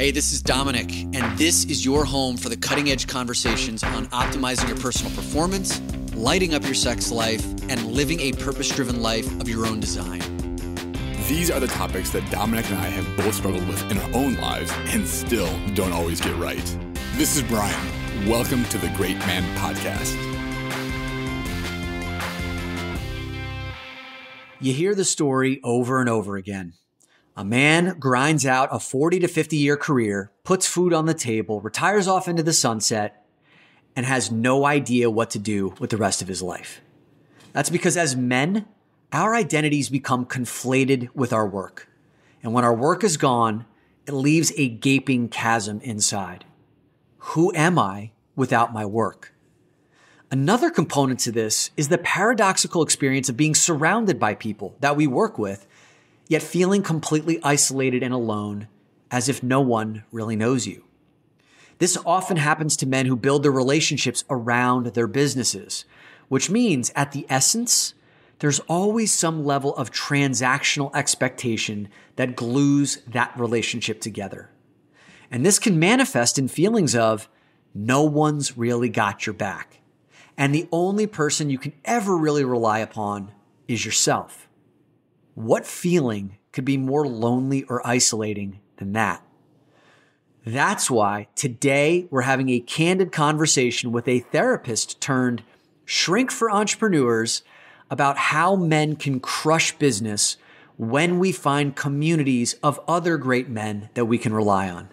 Hey, this is Dominic, and this is your home for the cutting-edge conversations on optimizing your personal performance, lighting up your sex life, and living a purpose-driven life of your own design. These are the topics that Dominic and I have both struggled with in our own lives and still don't always get right. This is Brian. Welcome to the Great Man Podcast. You hear the story over and over again. A man grinds out a 40 to 50 year career, puts food on the table, retires off into the sunset, and has no idea what to do with the rest of his life. That's because as men, our identities become conflated with our work. And when our work is gone, it leaves a gaping chasm inside. Who am I without my work? Another component to this is the paradoxical experience of being surrounded by people that we work with, yet feeling completely isolated and alone, as if no one really knows you. This often happens to men who build their relationships around their businesses, which means at the essence, there's always some level of transactional expectation that glues that relationship together. And this can manifest in feelings of no one's really got your back. And the only person you can ever really rely upon is yourself. What feeling could be more lonely or isolating than that? That's why today we're having a candid conversation with a therapist turned shrink for entrepreneurs about how men can crush business when we find communities of other great men that we can rely on.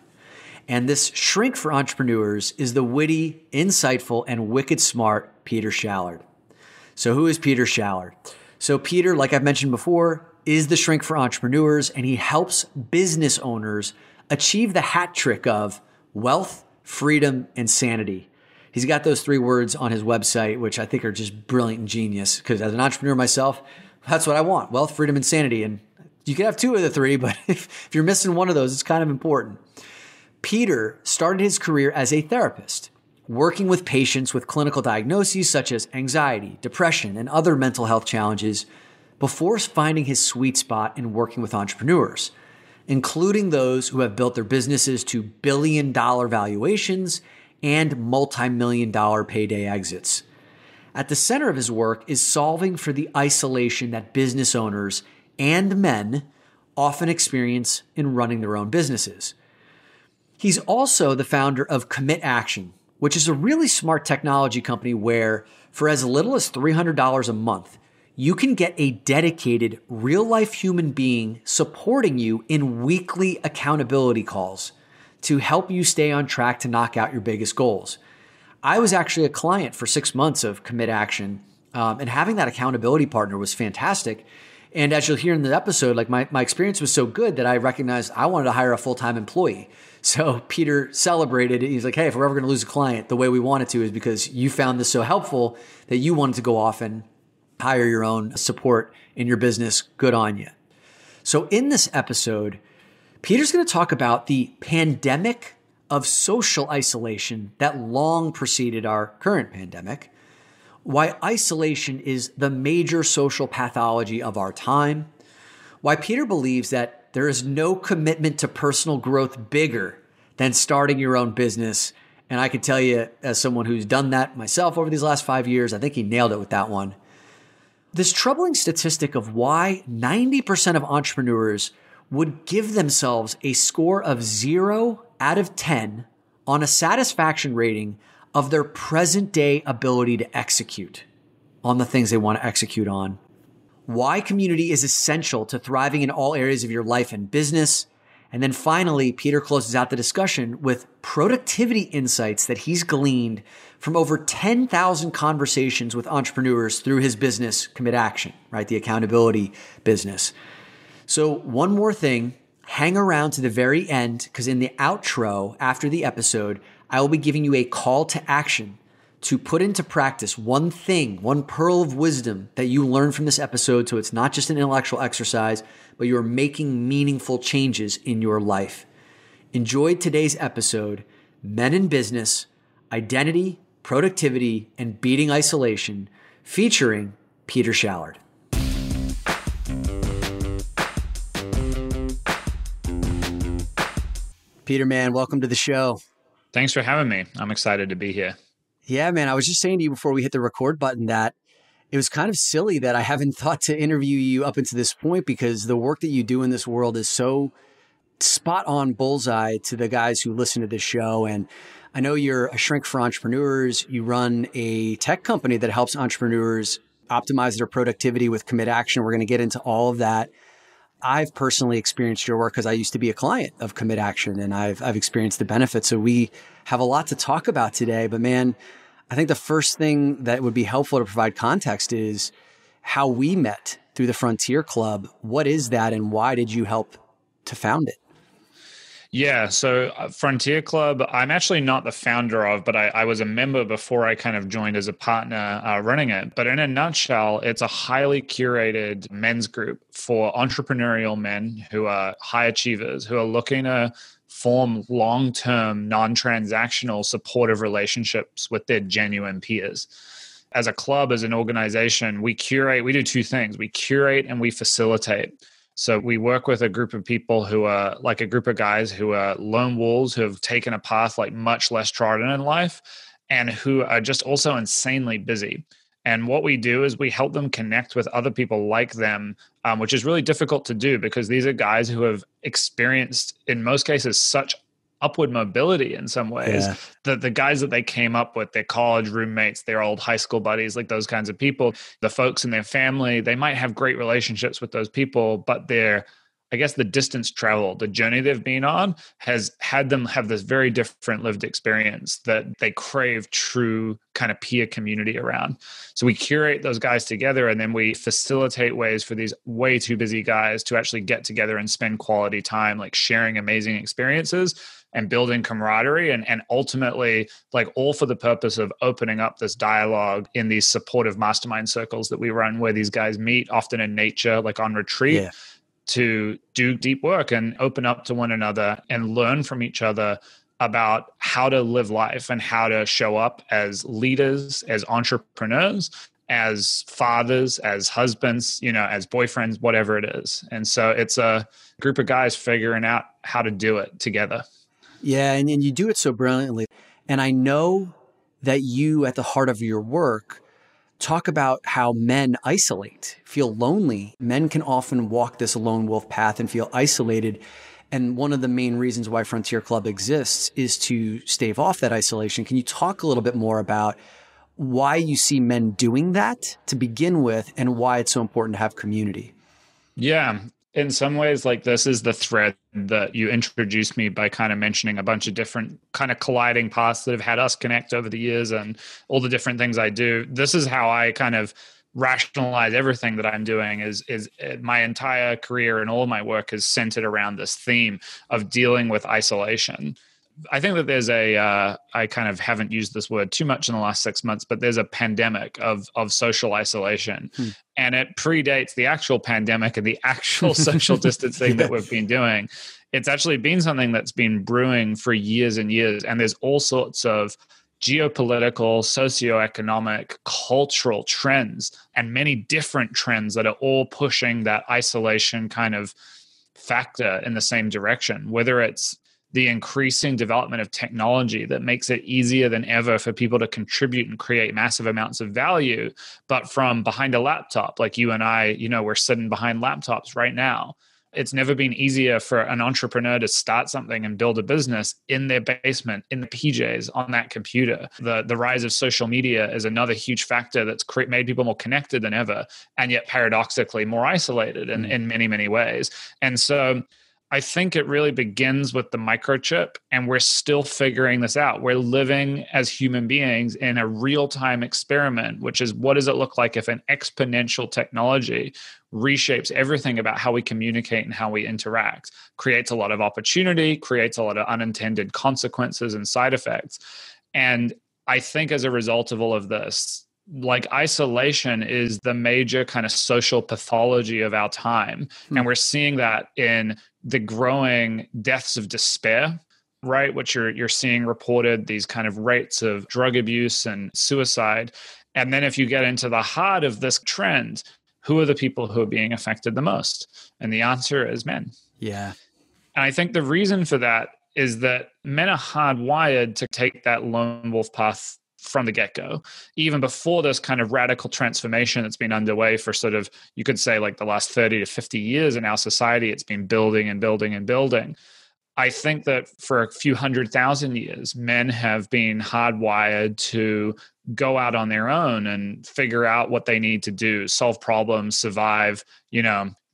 And this shrink for entrepreneurs is the witty, insightful, and wicked smart Peter Shallard. So who is Peter Shallard? So Peter, like I've mentioned before, is the shrink for entrepreneurs, and he helps business owners achieve the hat trick of wealth, freedom, and sanity. He's got those three words on his website, which I think are just brilliant and genius, because as an entrepreneur myself, that's what I want, wealth, freedom, and sanity. And you can have two of the three, but if you're missing one of those, it's kind of important. Peter started his career as a therapist, working with patients with clinical diagnoses such as anxiety, depression, and other mental health challenges before finding his sweet spot in working with entrepreneurs, including those who have built their businesses to billion-dollar valuations and multi-million-dollar payday exits. At the center of his work is solving for the isolation that business owners and men often experience in running their own businesses. He's also the founder of Commit Action, which is a really smart technology company where, for as little as $300 a month, you can get a dedicated, real-life human being supporting you in weekly accountability calls to help you stay on track to knock out your biggest goals. I was actually a client for 6 months of Commit Action, and having that accountability partner was fantastic. And as you'll hear in the episode, like my experience was so good that I recognized I wanted to hire a full-time employee. So Peter celebrated it. He's like, hey, if we're ever going to lose a client, the way we want it to is because you found this so helpful that you wanted to go off and hire your own support in your business. Good on you. So in this episode, Peter's going to talk about the pandemic of social isolation that long preceded our current pandemic, why isolation is the major social pathology of our time, why Peter believes that there is no commitment to personal growth bigger than starting your own business. And I can tell you, as someone who's done that myself over these last 5 years, I think he nailed it with that one. This troubling statistic of why 90% of entrepreneurs would give themselves a score of 0 out of 10 on a satisfaction rating of their present day ability to execute on the things they want to execute on. Why community is essential to thriving in all areas of your life and business. And then finally, Peter closes out the discussion with productivity insights that he's gleaned from over 10,000 conversations with entrepreneurs through his business, Commit Action, right? The accountability business. So one more thing, hang around to the very end, because in the outro after the episode, I will be giving you a call to action to put into practice one thing, one pearl of wisdom that you learn from this episode. So it's not just an intellectual exercise, but you're making meaningful changes in your life. Enjoyed today's episode, Men in Business, Identity, Productivity, and Beating Isolation, featuring Peter Shallard. Peter, man, welcome to the show. Thanks for having me. I'm excited to be here. Yeah, man, I was just saying to you before we hit the record button that it was kind of silly that I haven't thought to interview you up until this point, because the work that you do in this world is so spot on bullseye to the guys who listen to this show. And I know you're a shrink for entrepreneurs. You run a tech company that helps entrepreneurs optimize their productivity with commit action. We're going to get into all of that. I've personally experienced your work because I used to be a client of commit action, and I've experienced the benefits. So we have a lot to talk about today. But man, I think the first thing that would be helpful to provide context is how we met through the Frontier Club. What is that, and why did you help to found it? Yeah, so Frontier Club, I'm actually not the founder of, but I was a member before I kind of joined as a partner running it. But in a nutshell, it's a highly curated men's group for entrepreneurial men who are high achievers, who are looking to form long-term, non-transactional, supportive relationships with their genuine peers. As a club, as an organization, we do two things. We curate and we facilitate. So we work with a group of people who are like a group of guys who are lone wolves, who have taken a path like much less trodden in life, and who are just also insanely busy. And what we do is we help them connect with other people like them, which is really difficult to do because these are guys who have experienced, in most cases, such upward mobility in some ways. Yeah. The guys that they came up with, their college roommates, their old high school buddies, like those kinds of people, the folks in their family, they might have great relationships with those people, but the distance traveled, the journey they've been on has had them have this very different lived experience that they crave true kind of peer community around. So we curate those guys together, and then we facilitate ways for these way too busy guys to actually get together and spend quality time, like sharing amazing experiences and building camaraderie, and ultimately, like, all for the purpose of opening up this dialogue in these supportive mastermind circles that we run, where these guys meet often in nature, like on retreat. Yeah. To do deep work and open up to one another and learn from each other about how to live life and how to show up as leaders, as entrepreneurs, as fathers, as husbands, as boyfriends, whatever it is. And so it's a group of guys figuring out how to do it together. Yeah, and you do it so brilliantly. And I know that you, at the heart of your work, talk about how men isolate, feel lonely. Men can often walk this lone wolf path and feel isolated. And one of the main reasons why Frontier Club exists is to stave off that isolation. Can you talk a little bit more about why you see men doing that to begin with, and why it's so important to have community? Yeah. In some ways, like, this is the thread that you introduced me by kind of mentioning a bunch of different kind of colliding paths that have had us connect over the years and all the different things I do. This is how I kind of rationalize everything that I'm doing is my entire career and all of my work is centered around this theme of dealing with isolation. I think that there's I kind of haven't used this word too much in the last 6 months, but there's a pandemic of social isolation. And it predates the actual pandemic and the actual social distancing that we've been doing. It's actually been something that's been brewing for years and years. And there's all sorts of geopolitical, socioeconomic, cultural trends, and many different trends that are all pushing that isolation kind of factor in the same direction, whether it's the increasing development of technology that makes it easier than ever for people to contribute and create massive amounts of value, but from behind a laptop, like you and I, we're sitting behind laptops right now. It's never been easier for an entrepreneur to start something and build a business in their basement, in the PJs, on that computer. The rise of social media is another huge factor that's made people more connected than ever, and yet paradoxically more isolated in many, many ways. And so I think it really begins with the microchip, and we're still figuring this out. We're living as human beings in a real-time experiment, which is, what does it look like if an exponential technology reshapes everything about how we communicate and how we interact, creates a lot of opportunity, creates a lot of unintended consequences and side effects. And I think as a result of all of this, like, isolation is the major kind of social pathology of our time. And we're seeing that in the growing deaths of despair, right? Which you're seeing reported, these kind of rates of drug abuse and suicide. And then if you get into the heart of this trend, who are the people who are being affected the most? And the answer is men. Yeah. And I think the reason for that is that men are hardwired to take that lone wolf path from the get-go, even before this kind of radical transformation that's been underway for sort of, you could say, like the last 30 to 50 years in our society. It's been building and building and building. I think that for a few 100,000 years, men have been hardwired to go out on their own and figure out what they need to do, solve problems, survive,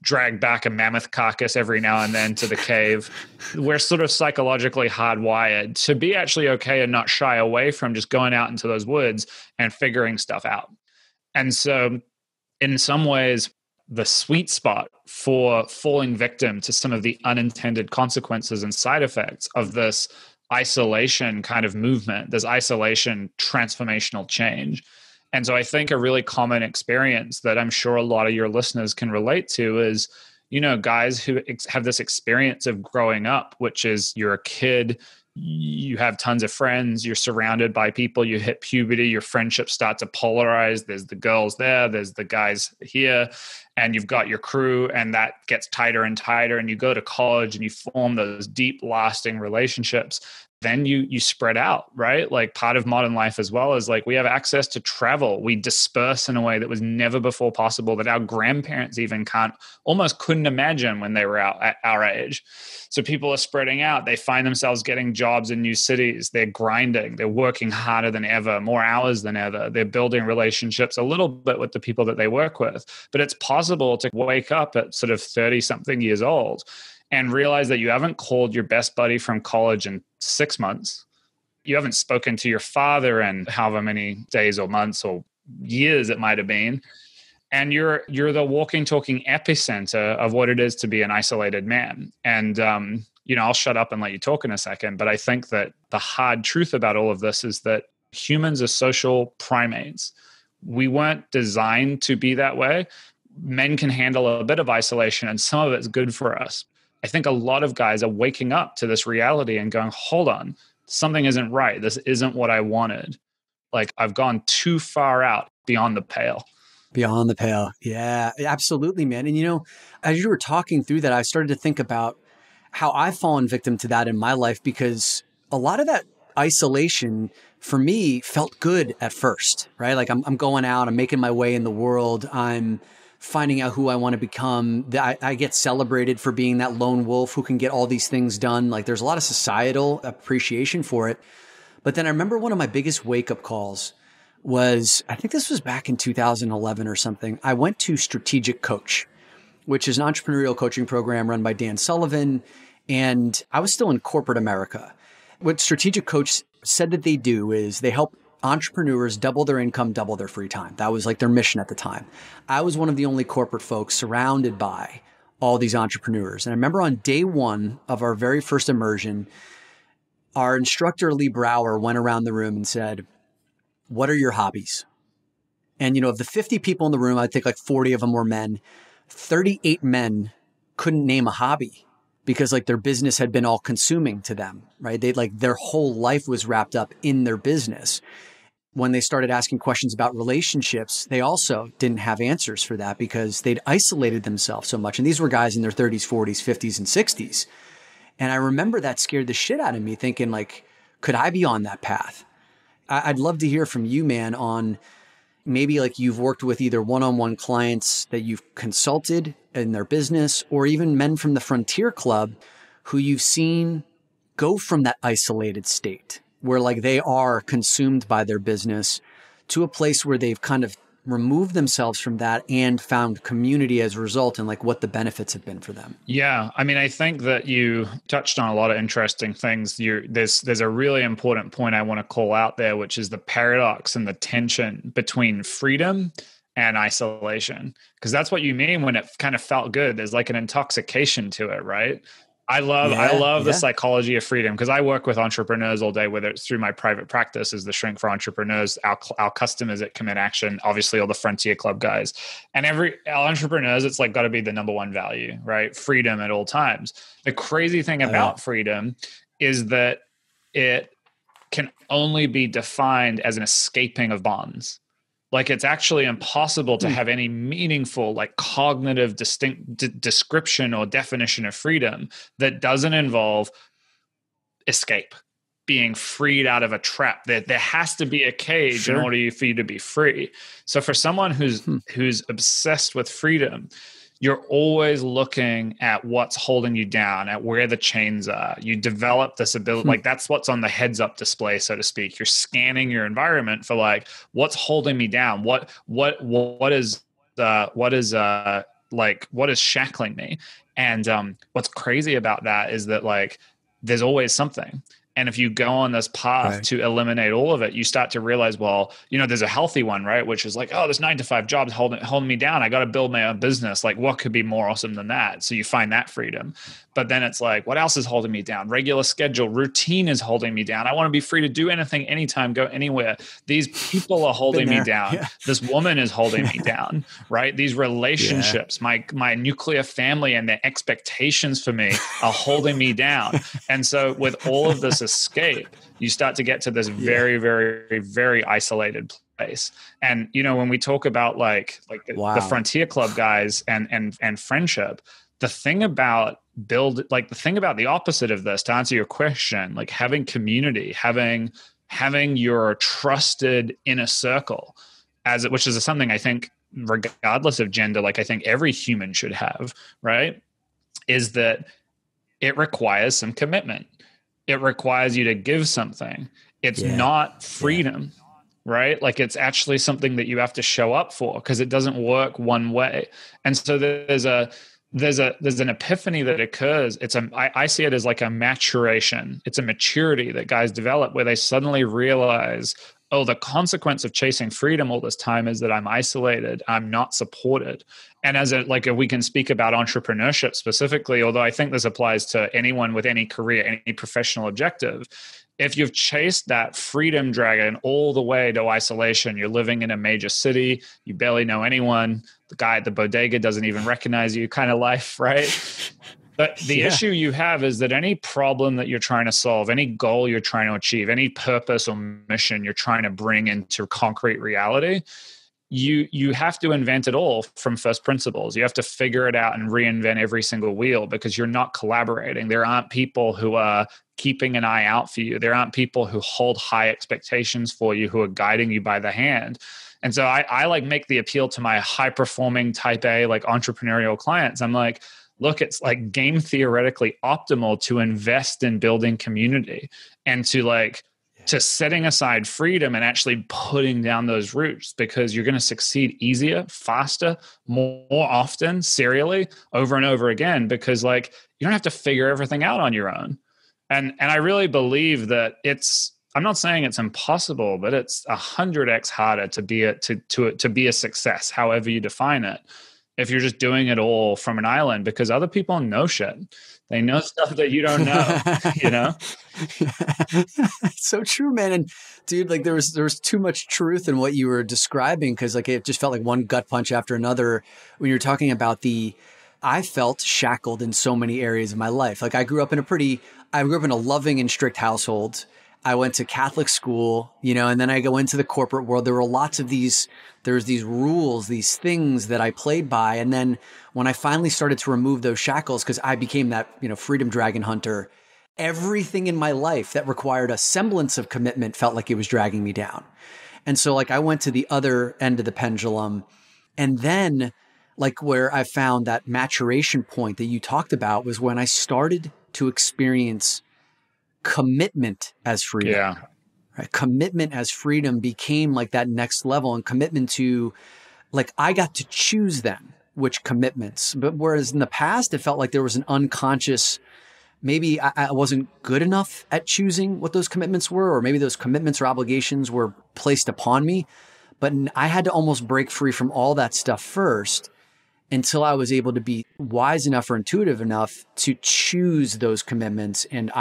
drag back a mammoth carcass every now and then to the cave. We're sort of psychologically hardwired to be actually okay and not shy away from just going out into those woods and figuring stuff out. And so in some ways, the sweet spot for falling victim to some of the unintended consequences and side effects of this isolation kind of movement, this isolation transformational change. And so I think a really common experience that I'm sure a lot of your listeners can relate to is, guys who have this experience of growing up, which is you're a kid, you have tons of friends, you're surrounded by people, you hit puberty, your friendships start to polarize. There's the girls there, there's the guys here, and you've got your crew, and that gets tighter and tighter, and you go to college and you form those deep, lasting relationships. Then you spread out, right? Like part of modern life as well is like we have access to travel. We disperse in a way that was never before possible, that our grandparents even almost couldn't imagine when they were out at our age. So people are spreading out. They find themselves getting jobs in new cities. They're grinding. They're working harder than ever, more hours than ever. They're building relationships a little bit with the people that they work with. But it's possible to wake up at sort of 30-something years old and realize that you haven't called your best buddy from college in 6 months. You haven't spoken to your father in however many days or months or years it might have been. And you're the walking, talking epicenter of what it is to be an isolated man. And, I'll shut up and let you talk in a second. But I think that the hard truth about all of this is that humans are social primates. We weren't designed to be that way. Men can handle a bit of isolation, and some of it's good for us. I think a lot of guys are waking up to this reality and going, hold on, something isn't right. This isn't what I wanted. Like I've gone too far out beyond the pale. Beyond the pale. Yeah, absolutely, man. And as you were talking through that, I started to think about how I've fallen victim to that in my life, because a lot of that isolation for me felt good at first, right? Like I'm going out, I'm making my way in the world. I'm finding out who I want to become. I get celebrated for being that lone wolf who can get all these things done. Like there's a lot of societal appreciation for it. But then I remember one of my biggest wake-up calls was, I think this was back in 2011 or something. I went to Strategic Coach, which is an entrepreneurial coaching program run by Dan Sullivan. And I was still in corporate America. What Strategic Coach said that they do is they help entrepreneurs double their income, double their free time. That was like their mission at the time. I was one of the only corporate folks surrounded by all these entrepreneurs. And I remember on day one of our very first immersion, our instructor, Lee Brower, went around the room and said, what are your hobbies? And, of the 50 people in the room, I think like 40 of them were men. 38 men couldn't name a hobby because like their business had been all consuming to them, right? Their whole life was wrapped up in their business. When they started asking questions about relationships, they also didn't have answers for that because they'd isolated themselves so much. And these were guys in their 30s, 40s, 50s, and 60s. And I remember that scared the shit out of me, thinking like, could I be on that path? I'd love to hear from you, man, on maybe like you've worked with either one-on-one clients that you've consulted in their business, or even men from the Frontier Club who you've seen go from that isolated state where like they are consumed by their business to a place where they've kind of removed themselves from that and found community as a result, and like what the benefits have been for them. Yeah. I mean, I think that you touched on a lot of interesting things. There's a really important point I want to call out there, which is the paradox and the tension between freedom and isolation. Because that's what you mean when it kind of felt good. There's like an intoxication to it, right? I love the psychology of freedom, because I work with entrepreneurs all day, whether it's through my private practice as the shrink for entrepreneurs, our customers at Commit Action, obviously all the Frontier Club guys, and our entrepreneurs, it's like got to be the number one value, right? Freedom at all times. The crazy thing about freedom is that it can only be defined as an escaping of bonds. Like it's actually impossible to have any meaningful, like cognitive distinct description or definition of freedom that doesn't involve escape, being freed out of a trap. There has to be a cage in order for you to be free. So for someone who's obsessed with freedom, you're always looking at what's holding you down, at where the chains are. You develop this ability, like that's what's on the heads up display, so to speak. You're scanning your environment for like, what's holding me down? What is shackling me? And what's crazy about that is that like, there's always something. And if you go on this path to eliminate all of it, you start to realize, well, there's a healthy one, right? Which is like, oh, this 9-to-5 job's holding me down. I got to build my own business. Like, what could be more awesome than that? So you find that freedom. But then it's like, what else is holding me down? Regular schedule, routine is holding me down. I want to be free to do anything, anytime, go anywhere. These people are holding me down. Yeah. This woman is holding me down, right? These relationships, my nuclear family and their expectations for me are holding me down. And so with all of this escape, you start to get to this very, very, very isolated place. And, when we talk about like the Frontier Club guys and friendship, the thing about the opposite of this, to answer your question, like having community, having your trusted inner circle, which is something I think, regardless of gender, like I think every human should have, right? Is that it requires some commitment. It requires you to give something. It's not freedom, right? Like it's actually something that you have to show up for, because it doesn't work one way. And so there's an epiphany that occurs. I see it as like a maturation. It's a maturity that guys develop where they suddenly realize, oh, the consequence of chasing freedom all this time is that I'm isolated, I'm not supported. And if we can speak about entrepreneurship specifically, although I think this applies to anyone with any career, any professional objective, if you've chased that freedom dragon all the way to isolation, you're living in a major city, you barely know anyone, the guy at the bodega doesn't even recognize you kind of life, right? But the issue you have is that any problem that you're trying to solve, any goal you're trying to achieve, any purpose or mission you're trying to bring into concrete reality, you have to invent it all from first principles. You have to figure it out and reinvent every single wheel, because you're not collaborating. There aren't people who are keeping an eye out for you. There aren't people who hold high expectations for you, who are guiding you by the hand. And so I like make the appeal to my high performing type A, like entrepreneurial clients. I'm like, look, it's like game theoretically optimal to invest in building community and to setting aside freedom and actually putting down those roots, because you're going to succeed easier, faster, more often, serially, over and over again, because like you don't have to figure everything out on your own. And I really believe that I'm not saying it's impossible, but it's 100x harder to be a success, however you define it, if you're just doing it all from an island, because other people know shit. They know stuff that you don't know, It's so true, man. And dude, like there was too much truth in what you were describing, because like it just felt like one gut punch after another when you're talking about I felt shackled in so many areas of my life. Like I grew up in a loving and strict household. I went to Catholic school, and then I go into the corporate world. There were lots of there's these rules, these things that I played by. And then when I finally started to remove those shackles, because I became that, freedom dragon hunter, everything in my life that required a semblance of commitment felt like it was dragging me down. And so like I went to the other end of the pendulum, and then like where I found that maturation point that you talked about was when I started to experience commitment as freedom. Yeah. Right? Commitment as freedom became like that next level, and commitment to like, I got to choose then which commitments. But whereas in the past, it felt like there was an unconscious, maybe I wasn't good enough at choosing what those commitments were, or maybe those commitments or obligations were placed upon me. But I had to almost break free from all that stuff first, until I was able to be wise enough or intuitive enough to choose those commitments. And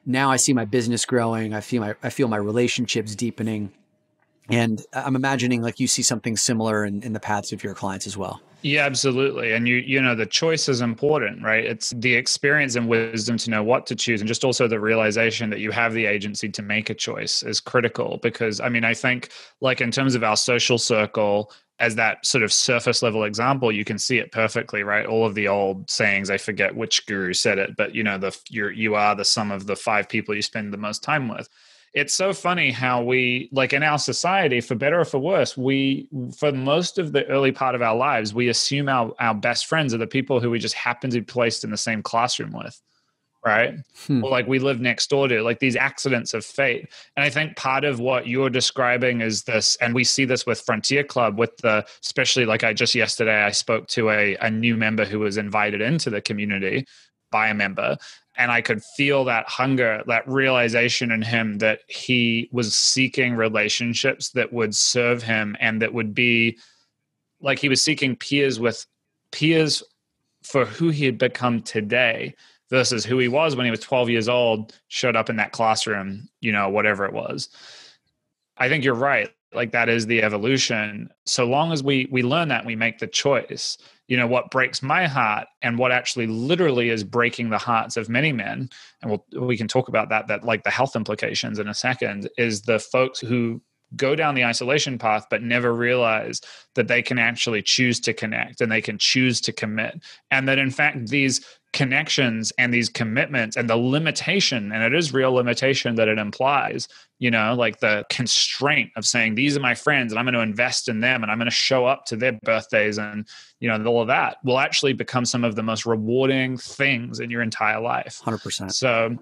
now I see my business growing. I feel my relationships deepening. And I'm imagining like you see something similar in the paths of your clients as well. Yeah, absolutely. And the choice is important, right? It's the experience and wisdom to know what to choose. And just also the realization that you have the agency to make a choice is critical, because I think like in terms of our social circle, as that sort of surface level example, you can see it perfectly, right? All of the old sayings, I forget which guru said it, but you know, you are the sum of the 5 people you spend the most time with. It's so funny how we, like in our society, for better or for worse, for most of the early part of our lives, we assume our best friends are the people who we just happen to be placed in the same classroom with. Right. Or like we live next door to, like these accidents of fate. And I think part of what you're describing is this, and we see this with Frontier Club, especially like yesterday, I spoke to a new member who was invited into the community by a member. And I could feel that hunger, that realization in him that he was seeking relationships that would serve him and that would be like he was seeking peers for who he had become today versus who he was when he was 12 years old, showed up in that classroom, you know, whatever it was. I think you're right. Like that is the evolution. So long as we learn that, we make the choice. You know, what breaks my heart and what actually literally is breaking the hearts of many men, and we can talk about that like the health implications in a second, is the folks who go down the isolation path but never realize that they can actually choose to connect and they can choose to commit. And that in fact, these connections and these commitments and the limitation, and it is real limitation that it implies, you know, like the constraint of saying, these are my friends and I'm going to invest in them and I'm going to show up to their birthdays and, you know, all of that will actually become some of the most rewarding things in your entire life. 100%. So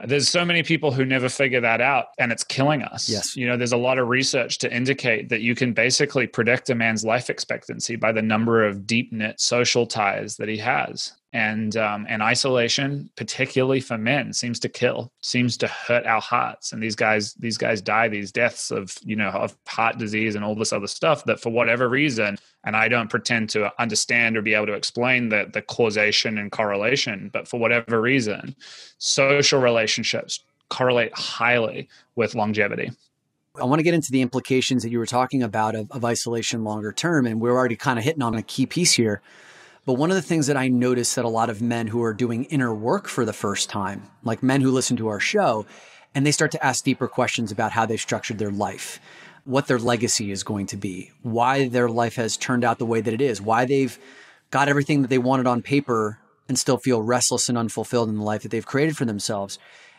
there's so many people who never figure that out, and it's killing us. Yes. You know, there's a lot of research to indicate that you can basically predict a man's life expectancy by the number of deep knit social ties that he has. And isolation, particularly for men, seems to hurt our hearts. And these guys die these deaths of, you know, of heart disease and all this other stuff that for whatever reason, and I don't pretend to understand or be able to explain the causation and correlation, but for whatever reason, social relationships correlate highly with longevity. I want to get into the implications that you were talking about of isolation longer term. And we're already kind of hitting on a key piece here. But one of the things that I noticed that a lot of men who are doing inner work for the first time, like men who listen to our show, and they start to ask deeper questions about how they structured their life, what their legacy is going to be, why their life has turned out the way that it is, why they've got everything that they wanted on paper and still feel restless and unfulfilled in the life that they've created for themselves.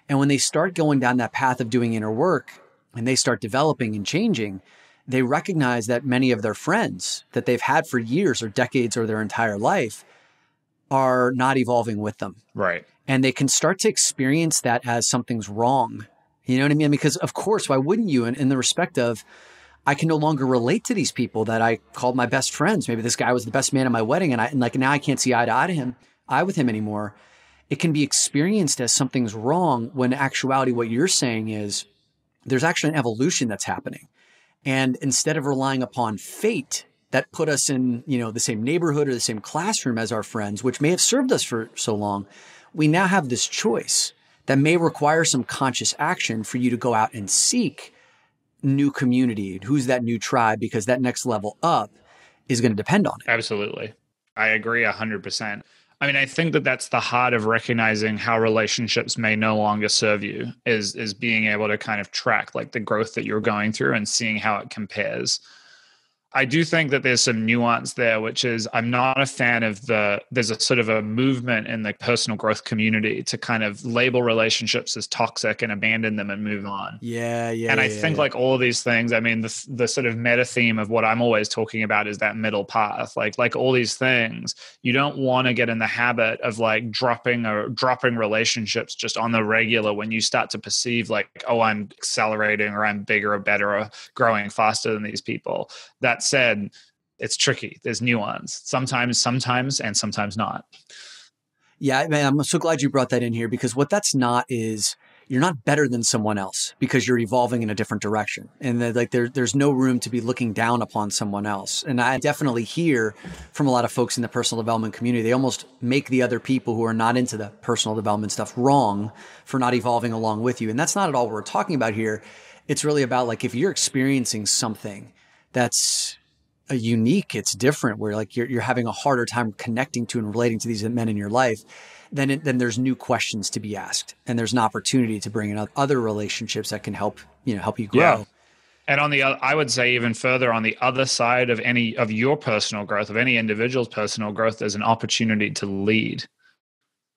And when they start going down that path of doing inner work and they start developing and changing, they recognize that many of their friends that they've had for years or decades or their entire life are not evolving with them. Right. And they can start to experience that as something's wrong. You know what I mean? Because of course, why wouldn't you? In the respect of, I can no longer relate to these people that I called my best friends. Maybe this guy was the best man at my wedding and now I can't see eye to eye with him anymore. It can be experienced as something's wrong when in actuality, what you're saying is there's actually an evolution that's happening. And instead of relying upon fate that put us in, you know, the same neighborhood or the same classroom as our friends, which may have served us for so long, we now have this choice that may require some conscious action for you to go out and seek new community. Who's that new tribe? Because that next level up is going to depend on it. Absolutely. I agree 100%. I mean, I think that that's the heart of recognizing how relationships may no longer serve you is being able to kind of track like the growth that you're going through and seeing how it compares. I do think that there's some nuance there, which is I'm not a fan of there's a sort of a movement in the personal growth community to kind of label relationships as toxic and abandon them and move on. Yeah. And I think like all of these things, I mean, the sort of meta theme of what I'm always talking about is that middle path. Like all these things, you don't want to get in the habit of like dropping relationships just on the regular when you start to perceive like, oh, I'm accelerating or I'm bigger or better or growing faster than these people. That said, it's tricky. There's nuance. Sometimes, and sometimes not. Yeah, man, I'm so glad you brought that in here because what that's not is you're not better than someone else because you're evolving in a different direction. And there's no room to be looking down upon someone else. And I definitely hear from a lot of folks in the personal development community, they almost make the other people who are not into the personal development stuff wrong for not evolving along with you. And that's not at all what we're talking about here. It's really about like if you're experiencing something that's unique, it's different, where like you're having a harder time connecting to and relating to these men in your life, then there's new questions to be asked, and there's an opportunity to bring in other relationships that can help you grow. Yeah. And on the other, I would say even further, on the other side of any of your personal growth, of any individual's personal growth, there's an opportunity to lead.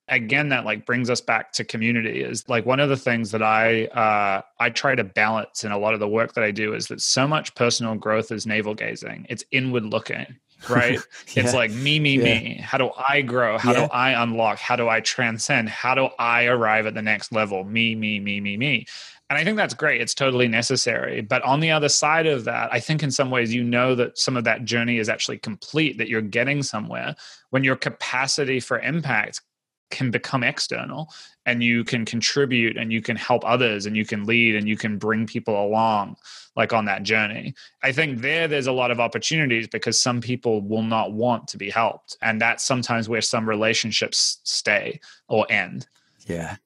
Again, that like brings us back to community. Is like one of the things that I try to balance in a lot of the work that I do is that so much personal growth is navel gazing. It's inward looking, right? Yeah. It's like me. How do I grow? How do I unlock? How do I transcend? How do I arrive at the next level? Me. And I think that's great. It's totally necessary. But on the other side of that, I think in some ways, you know that some of that journey is actually complete, that you're getting somewhere when your capacity for impact can become external, and you can contribute and you can help others and you can lead and you can bring people along like on that journey. I think there's a lot of opportunities because some people will not want to be helped. And that's sometimes where some relationships stay or end. Yeah.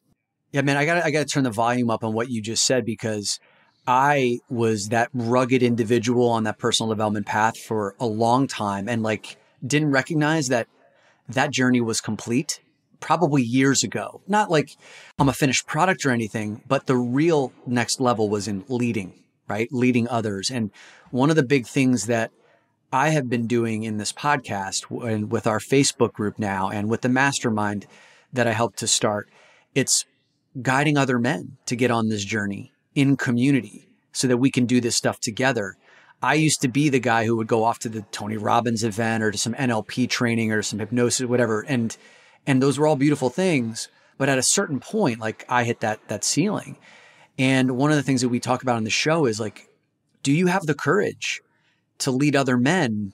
Yeah, man, I gotta turn the volume up on what you just said, because I was that rugged individual on that personal development path for a long time and like didn't recognize that journey was complete probably years ago. Not like I'm a finished product or anything, but the real next level was in leading, right? Leading others. And one of the big things that I have been doing in this podcast and with our Facebook group now and with the mastermind that I helped to start, it's guiding other men to get on this journey in community so that we can do this stuff together. I used to be the guy who would go off to the Tony Robbins event or to some NLP training or some hypnosis, whatever. And those were all beautiful things. But at a certain point, like I hit that ceiling. And one of the things that we talk about on the show is like, do you have the courage to lead other men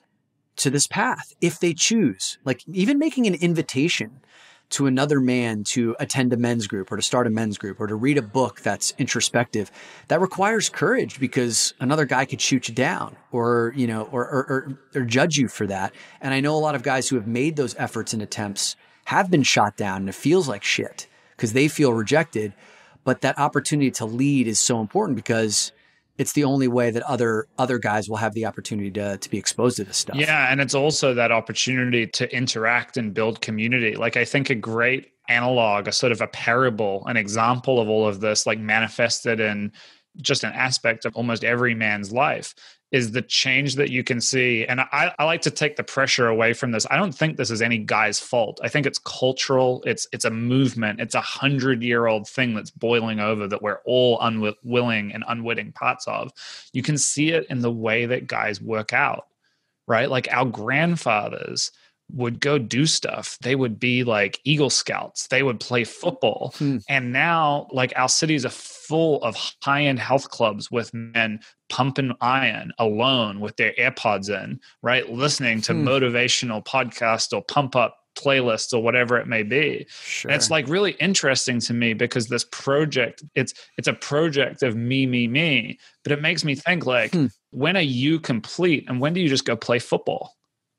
to this path if they choose? Like even making an invitation to another man to attend a men's group or to start a men's group or to read a book that's introspective, that requires courage because another guy could shoot you down or, you know, or judge you for that. And I know a lot of guys who have made those efforts and attempts have been shot down and it feels like shit because they feel rejected. But that opportunity to lead is so important because it's the only way that other guys will have the opportunity to be exposed to this stuff. Yeah. And it's also that opportunity to interact and build community. Like I think a great analog, a sort of a parable, an example of all of this, like manifested in just an aspect of almost every man's life, is the change that you can see. And I like to take the pressure away from this. I don't think this is any guy's fault. I think it's cultural. It's a movement. It's 100-year-old thing that's boiling over that we're all unwilling and unwitting parts of. You can see it in the way that guys work out, right? Like our grandfathers would go do stuff. They would be like Eagle Scouts. They would play football. And now like our cities are full of high-end health clubs with men pumping iron alone with their AirPods in, right? Listening to motivational podcasts or pump up playlists or whatever it may be. Sure. And it's like really interesting to me because this project, it's a project of me, but it makes me think like, when are you complete and when do you just go play football?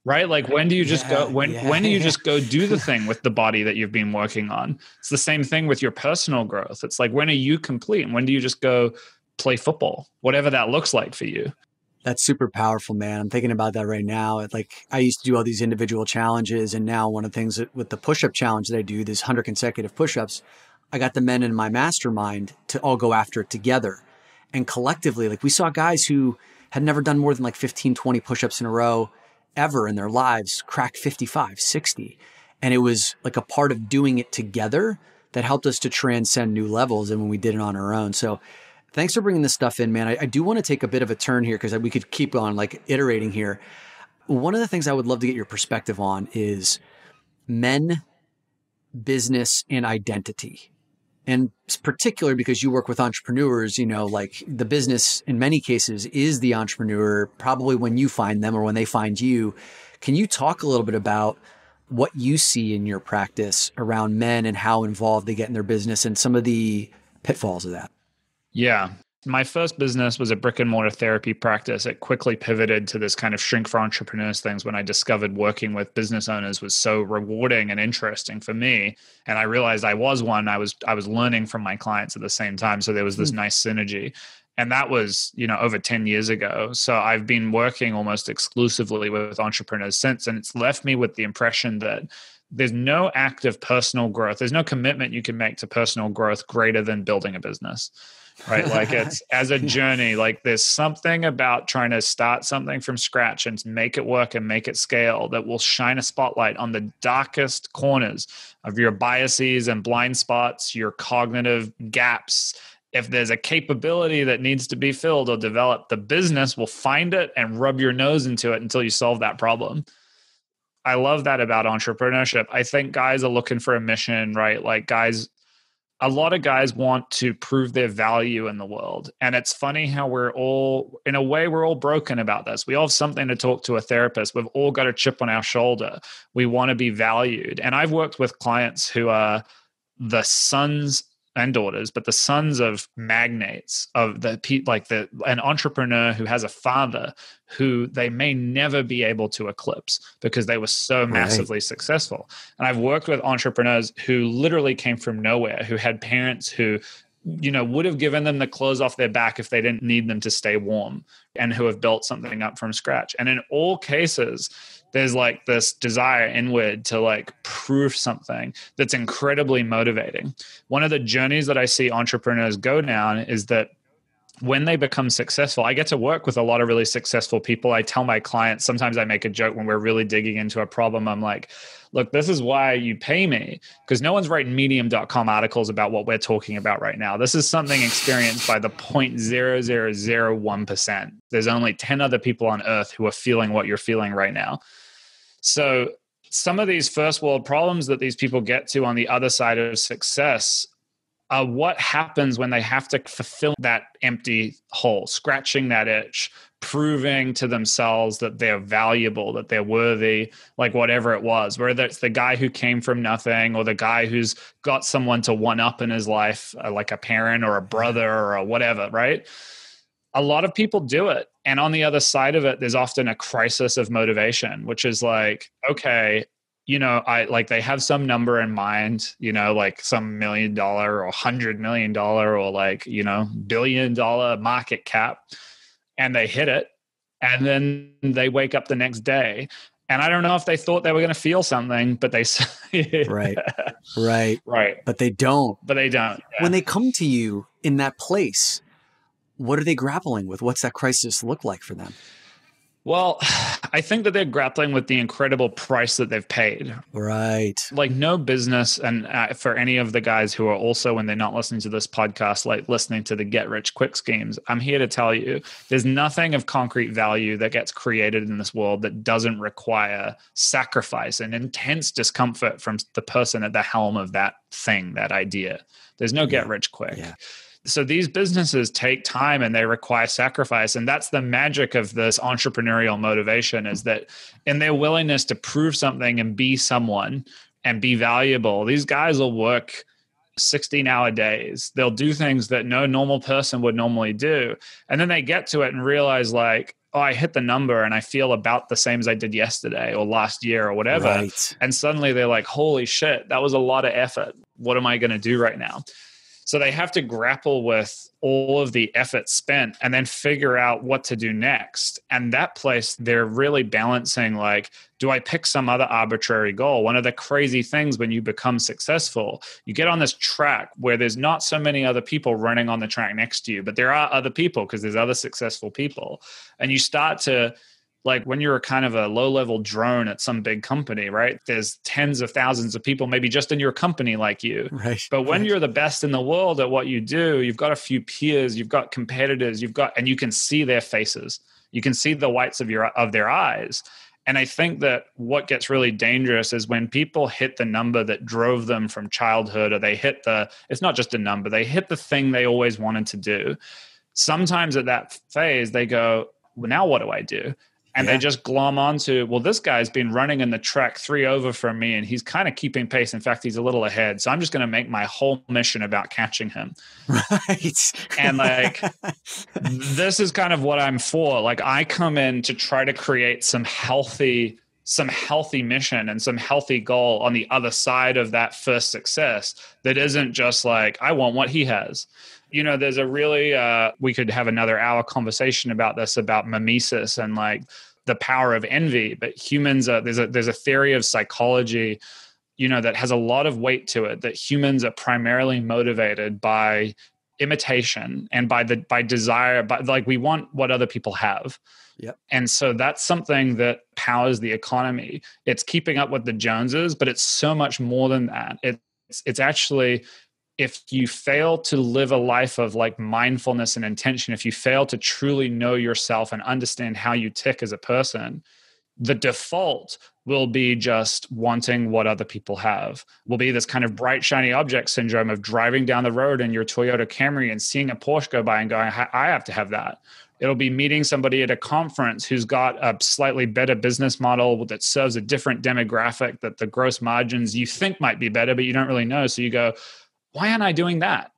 Right? Like when do you just go, when do you just go do the thing with the body that you've been working on? It's the same thing with your personal growth. It's like, when are you complete? And when do you just go play football? Whatever that looks like for you. That's super powerful, man. I'm thinking about that right now. It's like I used to do all these individual challenges. And now one of the things that, with the push-up challenge that I do, this 100 consecutive push-ups, I got the men in my mastermind to all go after it together. And collectively, like we saw guys who had never done more than like 15, 20 push-ups in a row ever in their lives crack 55, 60. And it was like a part of doing it together that helped us to transcend new levels than when we did it on our own. So thanks for bringing this stuff in, man. I do want to take a bit of a turn here because we could keep on like iterating here. One of the things I would love to get your perspective on is men, business, and identity. And particularly because you work with entrepreneurs, you know, like the business in many cases is the entrepreneur, probably when you find them or when they find you. Can you talk a little bit about what you see in your practice around men and how involved they get in their business and some of the pitfalls of that? Yeah. My first business was a brick and mortar therapy practice. It quickly pivoted to this kind of shrink for entrepreneurs things when I discovered working with business owners was so rewarding and interesting for me. And I realized I was one. I was learning from my clients at the same time. So there was this nice synergy. And that was, you know, over 10 years ago. So I've been working almost exclusively with entrepreneurs since. And it's left me with the impression that there's no act of personal growth. There's no commitment you can make to personal growth greater than building a business, right? Like it's as a journey, like there's something about trying to start something from scratch and make it work and make it scale that will shine a spotlight on the darkest corners of your biases and blind spots, your cognitive gaps. If there's a capability that needs to be filled or developed, the business will find it and rub your nose into it until you solve that problem. I love that about entrepreneurship. I think guys are looking for a mission, right? Like a lot of guys want to prove their value in the world. And it's funny how we're all broken about this. We all have something to talk to a therapist. We've all got a chip on our shoulder. We want to be valued. And I've worked with clients who are the sons and daughters, but the sons of magnates, of an entrepreneur who has a father who they may never be able to eclipse because they were so massively successful. And I've worked with entrepreneurs who literally came from nowhere, who had parents who, would have given them the clothes off their back if they didn't need them to stay warm, and who have built something up from scratch. And in all cases, there's like this desire inward to like prove something that's incredibly motivating. One of the journeys that I see entrepreneurs go down is that when they become successful, I get to work with a lot of really successful people. I tell my clients, sometimes I make a joke when we're really digging into a problem. I'm like, look, this is why you pay me, because no one's writing medium.com articles about what we're talking about right now. This is something experienced by the 0.0001%. There's only 10 other people on earth who are feeling what you're feeling right now. So some of these first world problems that these people get to on the other side of success are what happens when they have to fulfill that empty hole, scratching that itch, proving to themselves that they're valuable, that they're worthy, like whatever it was, whether it's the guy who came from nothing or the guy who's got someone to one up in his life, like a parent or a brother or whatever, right? A lot of people do it. And on the other side of it, there's often a crisis of motivation, which is like, okay, they have some number in mind, like some $1 million or $100 million or like, $1 billion market cap, and they hit it. And then they wake up the next day. And I don't know if they thought they were going to feel something, but they Right. But they don't. Yeah. When they come to you in that place, what are they grappling with? What's that crisis look like for them? Well, I think that they're grappling with the incredible price that they've paid. Right. Like no business, and for any of the guys who are also, when they're not listening to this podcast, like listening to the get rich quick schemes, I'm here to tell you, there's nothing of concrete value that gets created in this world that doesn't require sacrifice and intense discomfort from the person at the helm of that thing, that idea. There's no get rich quick. Yeah. So these businesses take time and they require sacrifice. And that's the magic of this entrepreneurial motivation, is that in their willingness to prove something and be someone and be valuable, these guys will work 16-hour days. They'll do things that no normal person would normally do. And then they get to it and realize like, oh, I hit the number and I feel about the same as I did yesterday or last year or whatever. Right. And suddenly they're like, holy shit, that was a lot of effort. What am I going to do right now? So they have to grapple with all of the effort spent and then figure out what to do next. And that place, they're really balancing like, do I pick some other arbitrary goal? One of the crazy things when you become successful, you get on this track where there's not so many other people running on the track next to you, but there are other people because there's other successful people. And you start to, like when you're kind of a low-level drone at some big company, right? There's tens of thousands of people, maybe just in your company like you. Right. But when you're the best in the world at what you do, you've got a few peers, you've got competitors, and you can see their faces. You can see the whites of their eyes. And I think that what gets really dangerous is when people hit the number that drove them from childhood, or they hit it's not just a number, they hit the thing they always wanted to do. Sometimes at that phase, they go, well, now what do I do? And they just glom onto, well, this guy's been running in the track 3 over from me and he's kind of keeping pace. In fact, he's a little ahead. So I'm just going to make my whole mission about catching him. Right. And like, this is kind of what I'm for. Like I come in to try to create some healthy mission and some healthy goal on the other side of that first success that isn't just like, I want what he has. There's a really, we could have another hour conversation about this, about mimesis and like the power of envy. But humans, there's a theory of psychology that has a lot of weight to it, that humans are primarily motivated by imitation and by desire, by like we want what other people have. Yep. And so that's something that powers the economy. It's keeping up with the Joneses, but it's so much more than that. It's actually, if you fail to live a life of like mindfulness and intention, if you fail to truly know yourself and understand how you tick as a person, the default will be just wanting what other people have, will be this kind of bright, shiny object syndrome of driving down the road in your Toyota Camry and seeing a Porsche go by and going, I have to have that. It'll be meeting somebody at a conference who's got a slightly better business model that serves a different demographic, that the gross margins you think might be better, but you don't really know. So you go, why aren't I doing that?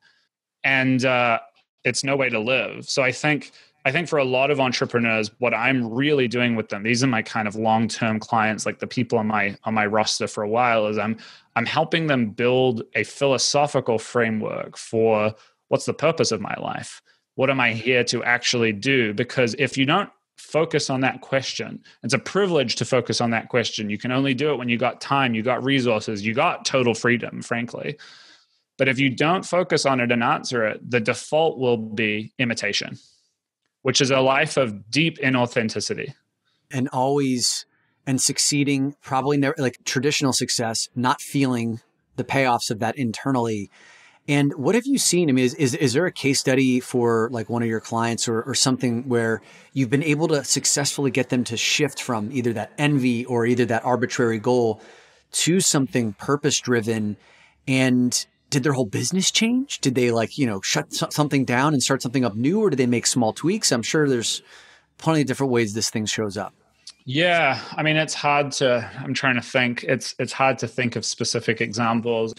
And it's no way to live. So I think for a lot of entrepreneurs, what I'm really doing with them, these are my kind of long-term clients, like the people on my roster for a while, is I'm helping them build a philosophical framework for what's the purpose of my life? What am I here to actually do? Because if you don't focus on that question, it's a privilege to focus on that question. You can only do it when you got time, you got resources, you got total freedom, frankly. But if you don't focus on it and answer it, the default will be imitation, which is a life of deep inauthenticity. And succeeding, probably never, like traditional success, not feeling the payoffs of that internally. And what have you seen? I mean, is there a case study for like one of your clients or something where you've been able to successfully get them to shift from either that envy or either that arbitrary goal to something purpose-driven? And did their whole business change? Did they shut something down and start something up new, or did they make small tweaks? I'm sure there's plenty of different ways this thing shows up. Yeah. I mean, I'm trying to think. It's hard to think of specific examples.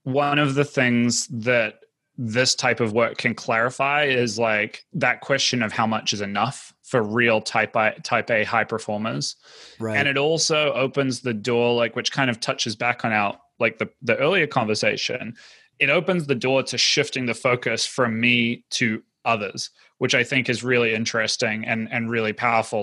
One of the things that this type of work can clarify is like that question of how much is enough for real type A high performers. Right. And it also opens the door, like, which kind of touches back on the earlier conversation. It opens the door to shifting the focus from me to others, which I think is really interesting and really powerful.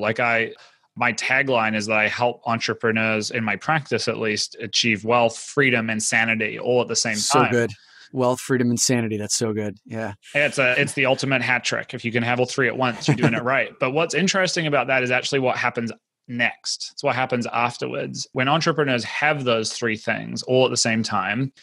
My tagline is that I help entrepreneurs, in my practice at least, achieve wealth, freedom, and sanity all at the same time. So good. Wealth, freedom, and sanity. That's so good. Yeah. It's the ultimate hat trick. If you can have all three at once, you're doing it right. But what's interesting about that is actually what happens next. It's what happens afterwards. When entrepreneurs have those three things all at the same time,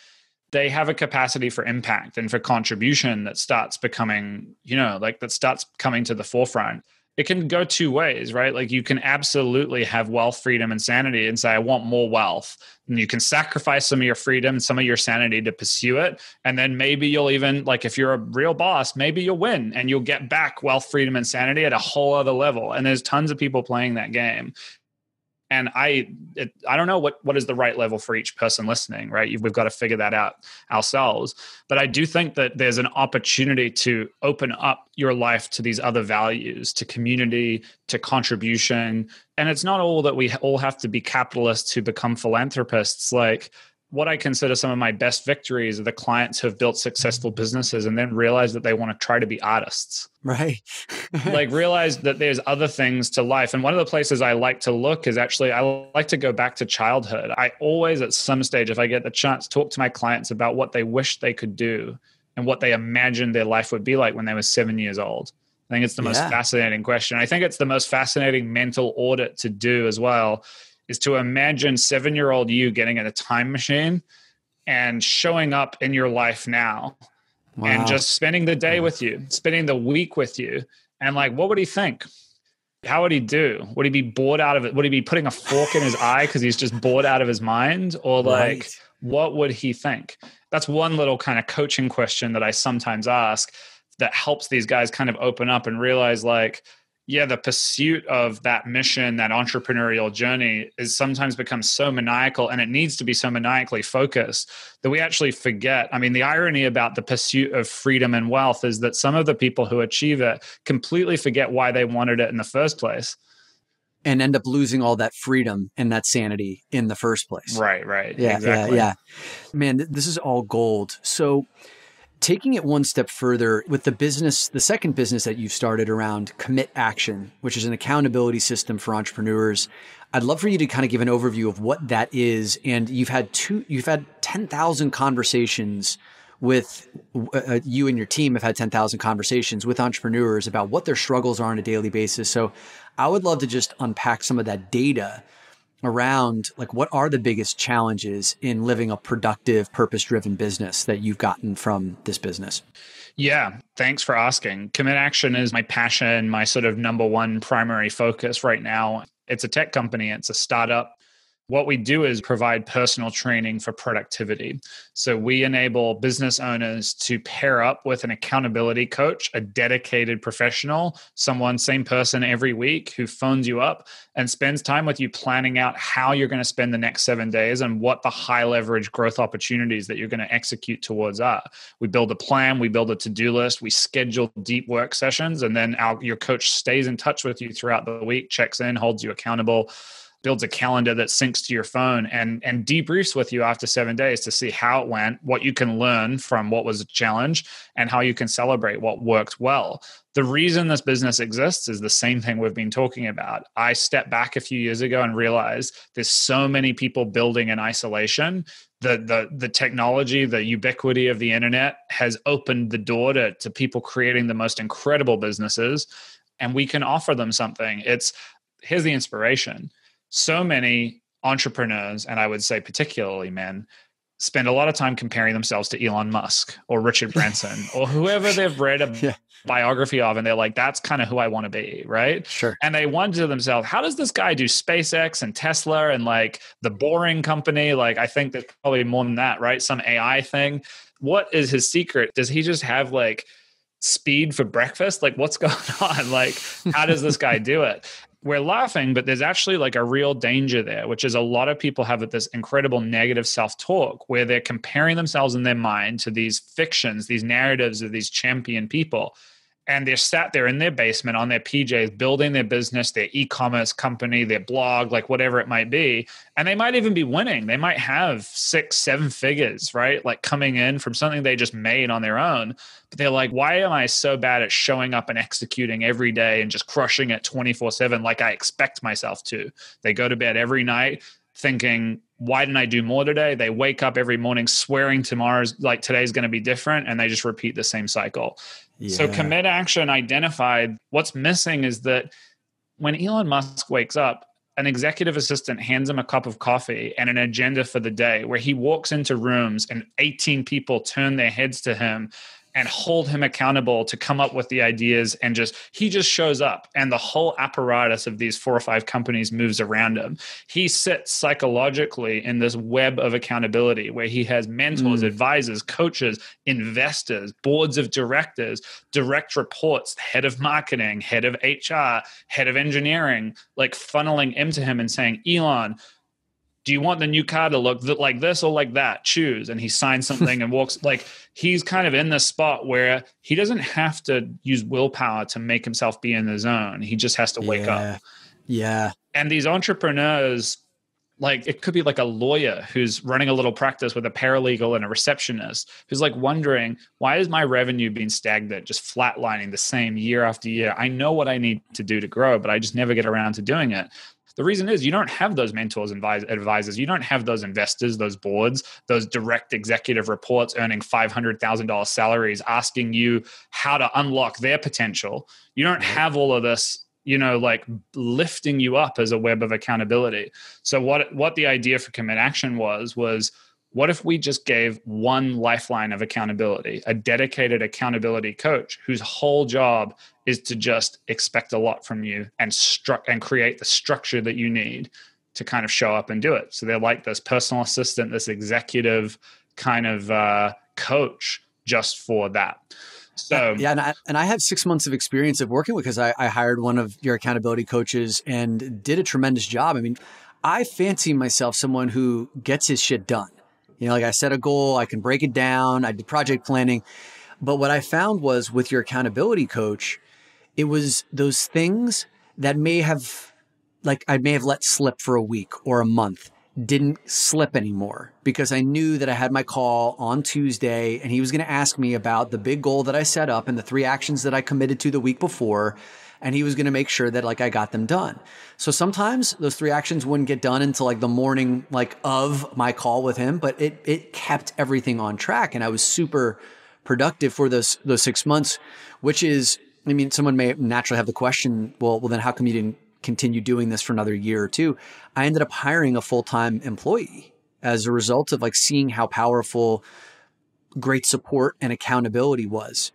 they have a capacity for impact and for contribution that starts becoming, that starts coming to the forefront. It can go two ways, right? Like you can absolutely have wealth, freedom, and sanity and say, I want more wealth. And you can sacrifice some of your freedom, some of your sanity to pursue it. And then maybe you'll even, like if you're a real boss, maybe you'll win and you'll get back wealth, freedom, and sanity at a whole other level. And there's tons of people playing that game. And I don't know what is the right level for each person listening, right? We've got to figure that out ourselves. But I do think that there's an opportunity to open up your life to these other values, to community, to contribution. And it's not all that we all have to be capitalists who become philanthropists. Like what I consider some of my best victories are the clients who have built successful businesses and then realize that they want to try to be artists. Right. Like realize that there's other things to life. And one of the places I like to look is actually, I like to go back to childhood. I always at some stage, if I get the chance, talk to my clients about what they wish they could do and what they imagined their life would be like when they were 7 years old. I think it's the most fascinating question. I think it's the most fascinating mental audit to do as well, is to imagine 7-year-old you getting in a time machine and showing up in your life now. Wow. And just spending the day with you, spending the week with you. And like, what would he think? How would he do? Would he be bored out of it? Would he be putting a fork in his eye because he's just bored out of his mind? Or like, what would he think? That's one little kind of coaching question that I sometimes ask that helps these guys kind of open up and realize like, yeah, the pursuit of that mission, that entrepreneurial journey is sometimes becomes so maniacal, and it needs to be so maniacally focused that we actually forget. I mean, the irony about the pursuit of freedom and wealth is that some of the people who achieve it completely forget why they wanted it in the first place. And end up losing all that freedom and that sanity in the first place. Right. Yeah, exactly. Yeah. Man, this is all gold. So Taking it one step further with the second business that you've started around Commit Action, which is an accountability system for entrepreneurs. I'd love for you to kind of give an overview of what that is. And you've had 10,000 conversations with you and your team have had 10,000 conversations with entrepreneurs about what their struggles are on a daily basis. So I would love to just unpack some of that data around like what are the biggest challenges in living a productive, purpose-driven business that you've gotten from this business? Yeah, thanks for asking. Commit Action is my passion, my sort of number one primary focus right now. It's a tech company, it's a startup. What we do is provide personal training for productivity. So we enable business owners to pair up with an accountability coach, a dedicated professional, same person every week who phones you up and spends time with you planning out how you're going to spend the next 7 days and what the high leverage growth opportunities that you're going to execute towards are. We build a plan, we build a to-do list, we schedule deep work sessions, and then your coach stays in touch with you throughout the week, checks in, holds you accountable, builds a calendar that syncs to your phone and debriefs with you after 7 days to see how it went, what you can learn from what was a challenge, and how you can celebrate what worked well. The reason this business exists is the same thing we've been talking about. I stepped back a few years ago and realized there's so many people building in isolation. The technology, the ubiquity of the internet has opened the door to people creating the most incredible businesses, and we can offer them something. Here's the inspiration. So many entrepreneurs, and I would say particularly men, spend a lot of time comparing themselves to Elon Musk or Richard Branson or whoever they've read a biography of, and they're like, that's kind of who I want to be, right? Sure. And they wonder to themselves, how does this guy do SpaceX and Tesla and like the Boring Company? Like, I think there's probably more than that, right? Some AI thing. What is his secret? Does he just have like speed for breakfast? Like, what's going on? Like, how does this guy do it? We're laughing, but there's actually like a real danger there, which is a lot of people have this incredible negative self-talk where they're comparing themselves in their mind to these fictions, these narratives of these champion people. And they're sat there in their basement on their PJs, building their business, their e-commerce company, their blog, like whatever it might be. And they might even be winning. They might have 6-7 figures, right? Like coming in from something they just made on their own. But they're like, why am I so bad at showing up and executing every day and just crushing it 24/7 like I expect myself to? They go to bed every night thinking, why didn't I do more today? They wake up every morning swearing today's going to be different. And they just repeat the same cycle. Yeah. So Commit Action identified what's missing is that when Elon Musk wakes up, an executive assistant hands him a cup of coffee and an agenda for the day where he walks into rooms and 18 people turn their heads to him and hold him accountable to come up with the ideas, and he just shows up and the whole apparatus of these 4 or 5 companies moves around him. He sits psychologically in this web of accountability where he has mentors, advisors, coaches, investors, boards of directors, direct reports, head of marketing, head of HR, head of engineering, like funneling into him and saying, Elon, do you want the new car to look like this or like that? Choose. And he signs something and walks. Like, he's kind of in this spot where he doesn't have to use willpower to make himself be in the zone. He just has to wake up. Yeah. And these entrepreneurs, like, it could be like a lawyer who's running a little practice with a paralegal and a receptionist who's like wondering, why is my revenue being stagnant, just flatlining the same year after year? I know what I need to do to grow, but I just never get around to doing it. The reason is you don't have those mentors and advisors. You don't have those investors, those boards, those direct executive reports earning $500,000 salaries asking you how to unlock their potential. You don't have all of this, like lifting you up as a web of accountability. So what the idea for Commit Action was what if we just gave one lifeline of accountability, a dedicated accountability coach whose whole job is to just expect a lot from you and create the structure that you need to kind of show up and do it. So they're like this personal assistant, this executive kind of coach just for that. So and I have 6 months of experience of working because I hired one of your accountability coaches and did a tremendous job. I mean, I fancy myself someone who gets his shit done. Like I set a goal, I can break it down, I did project planning. But what I found was with your accountability coach, it was those things that I may have let slip for a week or a month. didn't slip anymore because I knew that I had my call on Tuesday and he was going to ask me about the big goal that I set up and the 3 actions that I committed to the week before. And he was going to make sure that like I got them done. So sometimes those 3 actions wouldn't get done until like the morning, like of my call with him, but it kept everything on track. And I was super productive for those 6 months, which is, I mean, someone may naturally have the question, well, then how come you didn't continue doing this for another year or two? I ended up hiring a full-time employee as a result of like seeing how powerful great support and accountability was.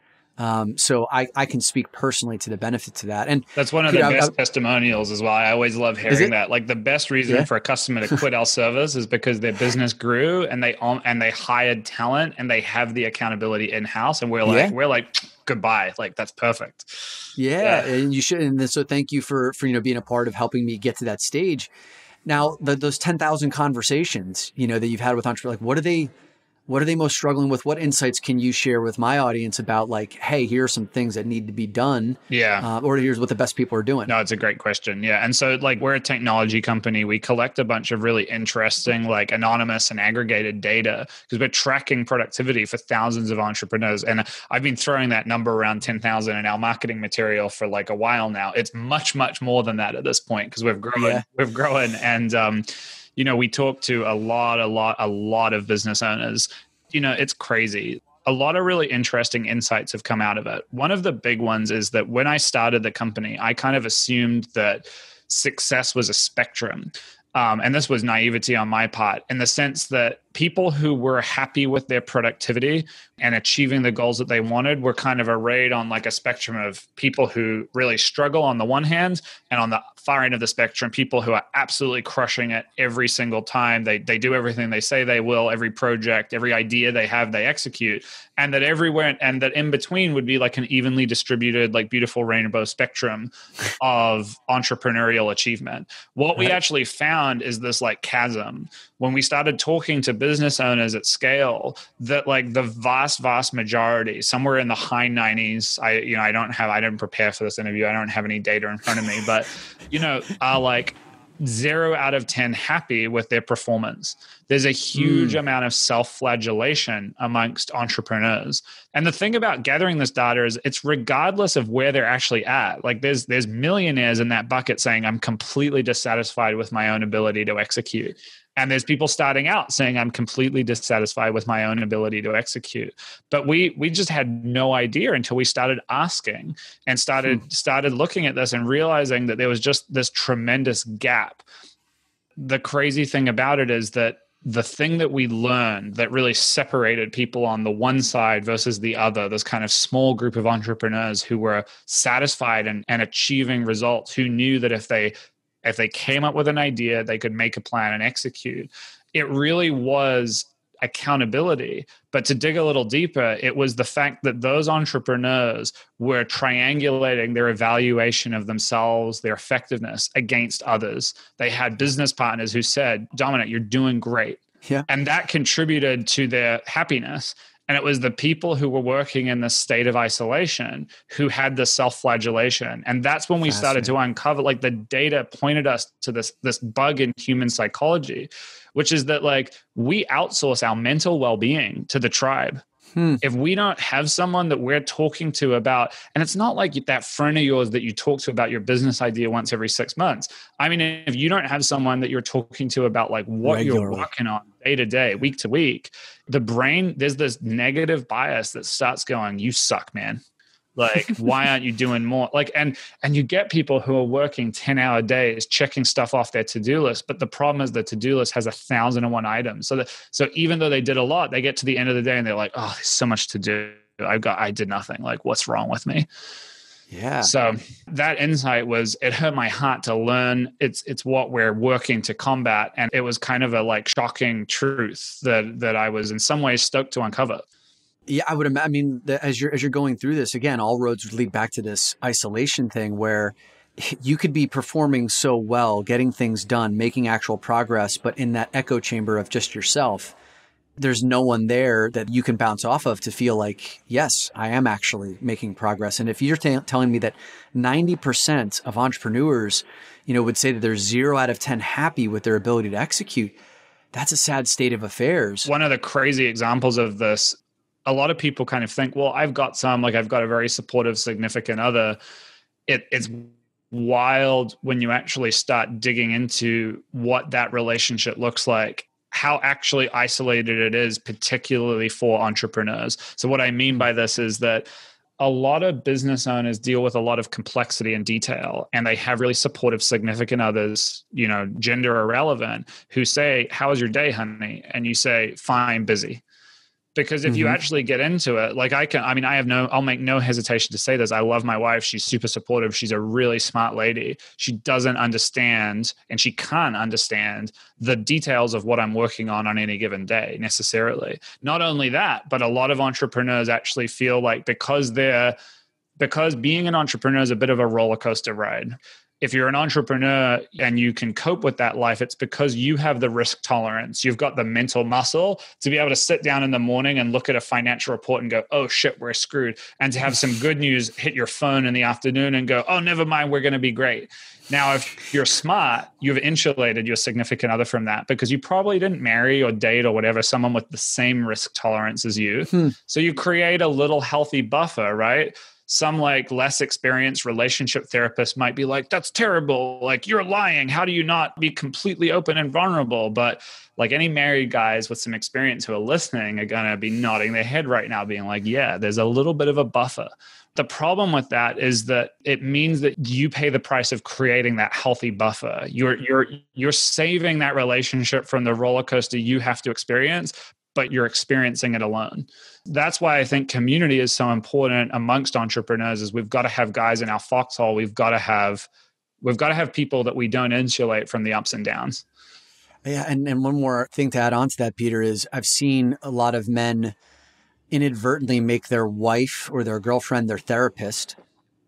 So I can speak personally to the benefits of that. And that's one of the best testimonials as well. I always love hearing that. Like the best reason for a customer to quit our service is because their business grew and they hired talent and they have the accountability in-house. And we're like, goodbye. Like that's perfect. Yeah. And you should. And so thank you for, being a part of helping me get to that stage. Now, those 10,000 conversations, that you've had with entrepreneurs, like what are they most struggling with? What insights can you share with my audience about like, hey, here are some things that need to be done? Yeah. Or here's what the best people are doing. No, it's a great question. Yeah. And so like we're a technology company. We collect a bunch of really interesting, like anonymous and aggregated data because we're tracking productivity for thousands of entrepreneurs. And I've been throwing that number around 10,000 in our marketing material for like a while now. It's much, much more than that at this point because we've grown. Yeah. We've grown. And, we talk to a lot of business owners. It's crazy. A lot of really interesting insights have come out of it. One of the big ones is that when I started the company, I kind of assumed that success was a spectrum. And this was naivety on my part in the sense that people who were happy with their productivity and achieving the goals that they wanted were kind of arrayed on like a spectrum of people who really struggle on the one hand, and on the far end of the spectrum, people who are absolutely crushing it every single time. They do everything they say they will, every project, every idea they have, they execute. And that everywhere, and that in between would be like an evenly distributed, like beautiful rainbow spectrum of entrepreneurial achievement. What we actually found is this like chasm. When we started talking to business owners at scale, that like the vast majority, somewhere in the high 90s, I didn't prepare for this interview. I don't have any data in front of me, but, are like 0 out of 10 happy with their performance. There's a huge amount of self-flagellation amongst entrepreneurs. And the thing about gathering this data is it's regardless of where they're actually at. Like there's millionaires in that bucket saying, I'm completely dissatisfied with my own ability to execute. And there's people starting out saying, I'm completely dissatisfied with my own ability to execute. But we just had no idea until we started asking and started looking at this and realizing that there was just this tremendous gap. The crazy thing about it is that the thing that we learned that really separated people on the one side versus the other, this kind of small group of entrepreneurs who were satisfied and achieving results, who knew that if they came up with an idea, they could make a plan and execute. It really was accountability. But to dig a little deeper, it was the fact that those entrepreneurs were triangulating their evaluation of themselves, their effectiveness against others. They had business partners who said, Dominic, you're doing great. Yeah. And that contributed to their happiness. And it was the people who were working in this state of isolation who had the self-flagellation. And that's when we started to uncover, like the data pointed us to this bug in human psychology, which is that like we outsource our mental well-being to the tribe. If we don't have someone that we're talking to about, and it's not like that friend of yours that you talk to about your business idea once every 6 months. I mean, if you don't have someone that you're talking to about like what you're working on day to day, week to week, the brain, there's this negative bias that starts going, you suck, man. Like, why aren't you doing more? Like, and you get people who are working 10-hour days, checking stuff off their to-do list. But the problem is the to-do list has 1,001 items. So even though they did a lot, they get to the end of the day and they're like, oh, there's so much to do. I did nothing. Like, what's wrong with me? Yeah. So that insight it hurt my heart to learn. It's what we're working to combat. And it was kind of a like shocking truth that I was in some ways stoked to uncover. Yeah, I would imagine. I mean, as you're going through this, again, all roads would lead back to this isolation thing where you could be performing so well, getting things done, making actual progress, but in that echo chamber of just yourself, there's no one there that you can bounce off of to feel like, yes, I am actually making progress. And if you're telling me that 90% of entrepreneurs, would say that they're 0 out of 10 happy with their ability to execute, That's a sad state of affairs. One of the crazy examples of this, a lot of people kind of think, well, I've got a very supportive significant other. It's wild when you actually start digging into what that relationship looks like, how actually isolated it is, particularly for entrepreneurs. So what I mean by this is that a lot of business owners deal with a lot of complexity and detail, and they have really supportive significant others, gender irrelevant, who say, "How was your day, honey?" And you say, "Fine, busy." Because if you actually get into it, I'll make no hesitation to say this. I love my wife. She's super supportive. She's a really smart lady. She doesn't understand, and she can't understand the details of what I'm working on any given day necessarily. Not only that, but a lot of entrepreneurs actually feel like because being an entrepreneur is a bit of a roller coaster ride. If you're an entrepreneur and you can cope with that life, it's because you have the risk tolerance. You've got the mental muscle to be able to sit down in the morning and look at a financial report and go, "Oh shit, we're screwed." And to have some good news hit your phone in the afternoon and go, "Oh, never mind, we're going to be great." Now, if you're smart, you've insulated your significant other from that because you probably didn't marry or date or whatever someone with the same risk tolerance as you. So you create a little healthy buffer, right? Some less experienced relationship therapists might be like, "That's terrible. You're lying. How do you not be completely open and vulnerable?" But any married guys with some experience who are listening are going to be nodding their head right now being like, yeah, there's a little bit of a buffer. The problem with that is that it means that you pay the price of creating that healthy buffer. You're saving that relationship from the roller coaster you have to experience, but you're experiencing it alone. That's why I think community is so important amongst entrepreneurs. Is we've got to have guys in our foxhole. We've got to have people that we don't insulate from the ups and downs. Yeah, and one more thing to add on to that, Peter, is I've seen a lot of men inadvertently make their wife or their girlfriend their therapist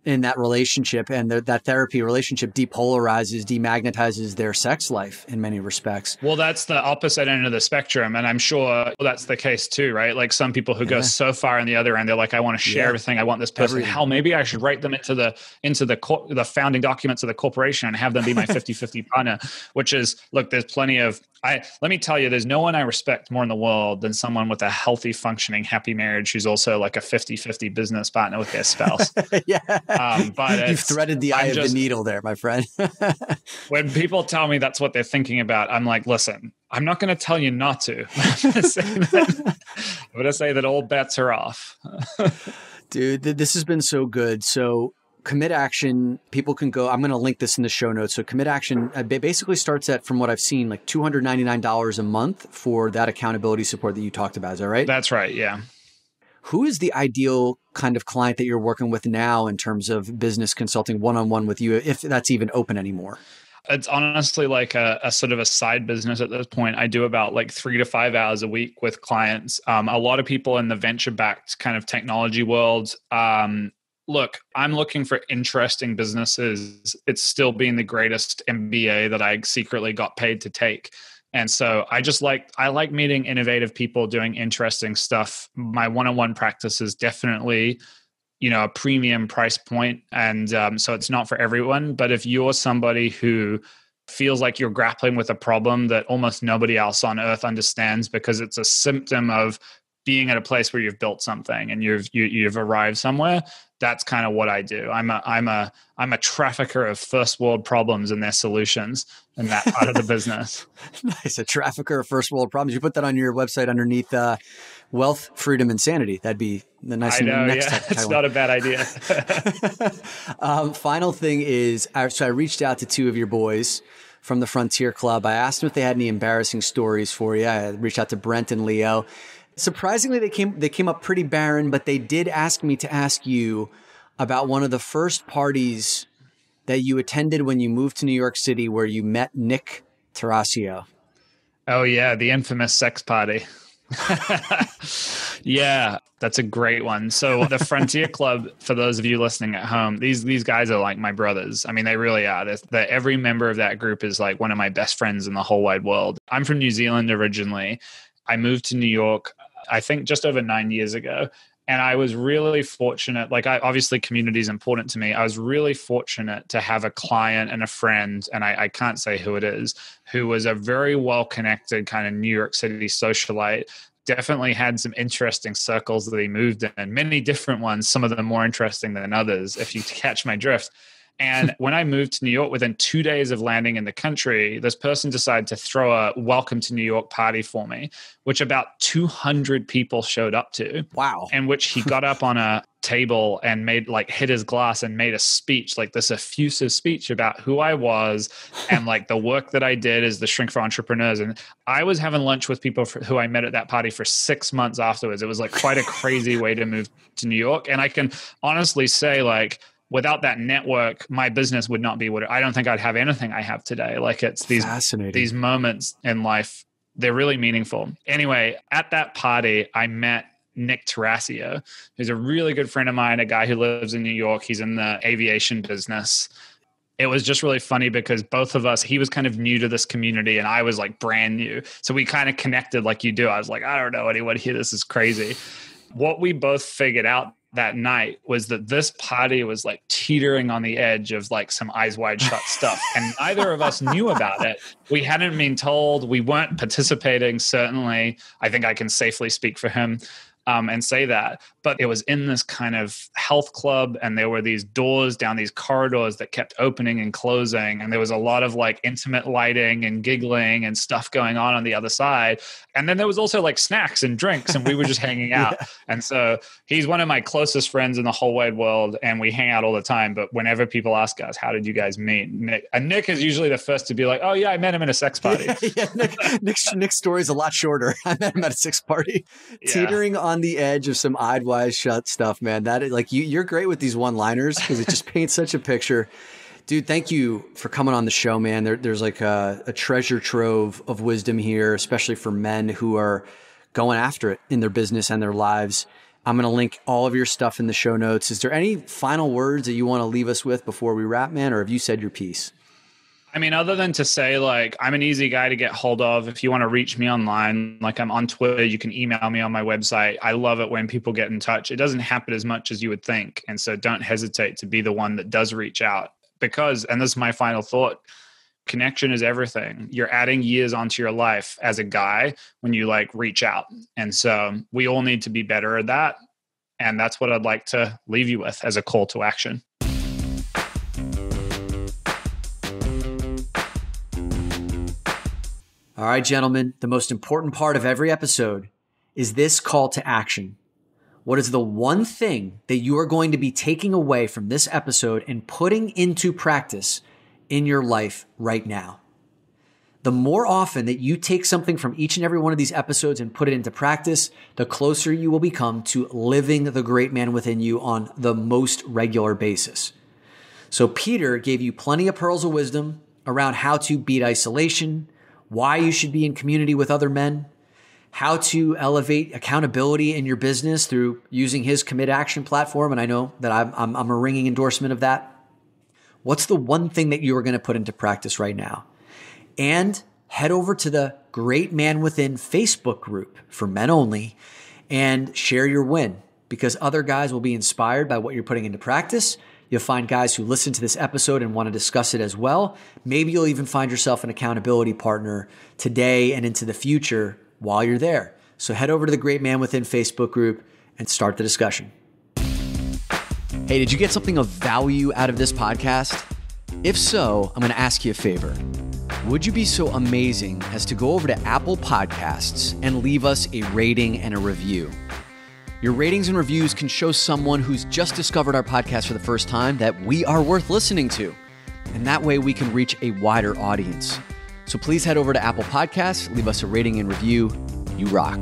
in that relationship, and that therapy relationship depolarizes, demagnetizes their sex life in many respects. Well, that's the opposite end of the spectrum, and I'm sure that's the case too, right? Some people who go so far on the other end, they're like, "I want to share everything. I want this person. Everything. Hell, maybe I should write them into the founding documents of the corporation and have them be my 50-50 partner." Which is, look, there's plenty of. Let me tell you, there's no one I respect more in the world than someone with a healthy, functioning, happy marriage who's also like a 50-50 business partner with their spouse. But you've threaded the eye of the needle there, my friend. When people tell me that's what they're thinking about, I'm like, listen, I'm not going to tell you not to. I'm going to say that all bets are off. Dude, this has been so good. So Commit Action, people can go, I'm going to link this in the show notes. So Commit Action basically starts at, from what I've seen, $299 a month for that accountability support that you talked about. Is that right? That's right. Yeah. Who is the ideal kind of client that you're working with now in terms of business consulting one-on-one with you, if that's even open anymore? It's honestly like a sort of a side business at this point. I do about 3 to 5 hours a week with clients. A lot of people in the venture-backed kind of technology world. Look, I'm looking for interesting businesses. It's still being the greatest MBA that I secretly got paid to take. And so I like meeting innovative people doing interesting stuff. My one-on-one practice is definitely, a premium price point. And so it's not for everyone. But if you're somebody who feels like you're grappling with a problem that almost nobody else on earth understands because it's a symptom of being at a place where you've built something and you've arrived somewhere, that's kind of what I do. I'm a trafficker of first world problems and their solutions in that part of the business. Nice. A trafficker of first world problems. You put that on your website underneath wealth, freedom, and sanity. That'd be the nice. I know. It's not a bad idea. Final thing is, so I reached out to two of your boys from the Frontier Club. I asked them if they had any embarrassing stories for you. I reached out to Brent and Leo. Surprisingly, they came up pretty barren, but they did ask me to ask you about one of the first parties that you attended when you moved to New York City, where you met Nick Tarasio. Oh yeah, the infamous sex party. Yeah, that's a great one. So the Frontier Club, for those of you listening at home, these guys are like my brothers. I mean, they really are. Every member of that group is like one of my best friends in the whole wide world. I'm from New Zealand originally. I moved to New York, I think just over 9 years ago. And I was really fortunate, obviously community is important to me. I was really fortunate to have a client and a friend, and I can't say who it is, who was a very well-connected kind of New York City socialite. Definitely had some interesting circles that he moved in, many different ones, some of them more interesting than others, if you catch my drift. And when I moved to New York, within 2 days of landing in the country, this person decided to throw a welcome to New York party for me, which about 200 people showed up to. Wow. And which he got up on a table and hit his glass and made a speech, this effusive speech about who I was and the work that I did as the shrink for entrepreneurs. And I was having lunch with people who I met at that party for 6 months afterwards. It was quite a crazy way to move to New York. And I can honestly say without that network, my business would not be I don't think I'd have anything I have today. It's these moments in life, they're really meaningful. Anyway, at that party, I met Nick Tarasio, who's a really good friend of mine, a guy who lives in New York. He's in the aviation business. It was just really funny because both of us, he was kind of new to this community and I was brand new. So we kind of connected like you do. I was I don't know anyone here. This is crazy. What we both figured out that night was that this party was teetering on the edge of some eyes wide shut stuff. And neither of us knew about it. We hadn't been told. We weren't participating, certainly. I think I can safely speak for him and say that. But it was in this kind of health club, and there were these doors down these corridors that kept opening and closing. And there was a lot of intimate lighting and giggling and stuff going on the other side. And then there was also snacks and drinks, and we were just hanging out. Yeah. And so he's one of my closest friends in the whole wide world, and we hang out all the time. But whenever people ask us, how did you guys meet? Nick is usually the first to be oh yeah, I met him at a sex party. Nick's story is a lot shorter. I met him at a sex party, teetering on the edge of some eyed wide shut stuff, man. That is you're great with these one-liners because it just paints such a picture. Dude, thank you for coming on the show, man. There's a treasure trove of wisdom here, especially for men who are going after it in their business and their lives. I'm going to link all of your stuff in the show notes. Is there any final words that you want to leave us with before we wrap, man? Or have you said your piece? I mean, other than to say, I'm an easy guy to get hold of. If you want to reach me online, I'm on Twitter, you can email me on my website. I love it when people get in touch. It doesn't happen as much as you would think. And so don't hesitate to be the one that does reach out because, and this is my final thought, connection is everything. You're adding years onto your life as a guy when you reach out. And so we all need to be better at that. And that's what I'd like to leave you with as a call to action. All right, gentlemen, the most important part of every episode is this call to action. What is the one thing that you are going to be taking away from this episode and putting into practice in your life right now? The more often that you take something from each and every one of these episodes and put it into practice, the closer you will become to living the great man within you on the most regular basis. So Peter gave you plenty of pearls of wisdom around how to beat isolation, why you should be in community with other men, how to elevate accountability in your business through using his Commit Action platform. And I know that I'm a ringing endorsement of that. What's the one thing that you are going to put into practice right now? And head over to the Great Man Within Facebook group for men only and share your win, because other guys will be inspired by what you're putting into practice. You'll find guys who listen to this episode and want to discuss it as well. Maybe you'll even find yourself an accountability partner today and into the future while you're there. So head over to the Great Man Within Facebook group and start the discussion. Hey, did you get something of value out of this podcast? If so, I'm going to ask you a favor. Would you be so amazing as to go over to Apple Podcasts and leave us a rating and a review? Your ratings and reviews can show someone who's just discovered our podcast for the first time that we are worth listening to. And that way we can reach a wider audience. So please head over to Apple Podcasts, leave us a rating and review. You rock.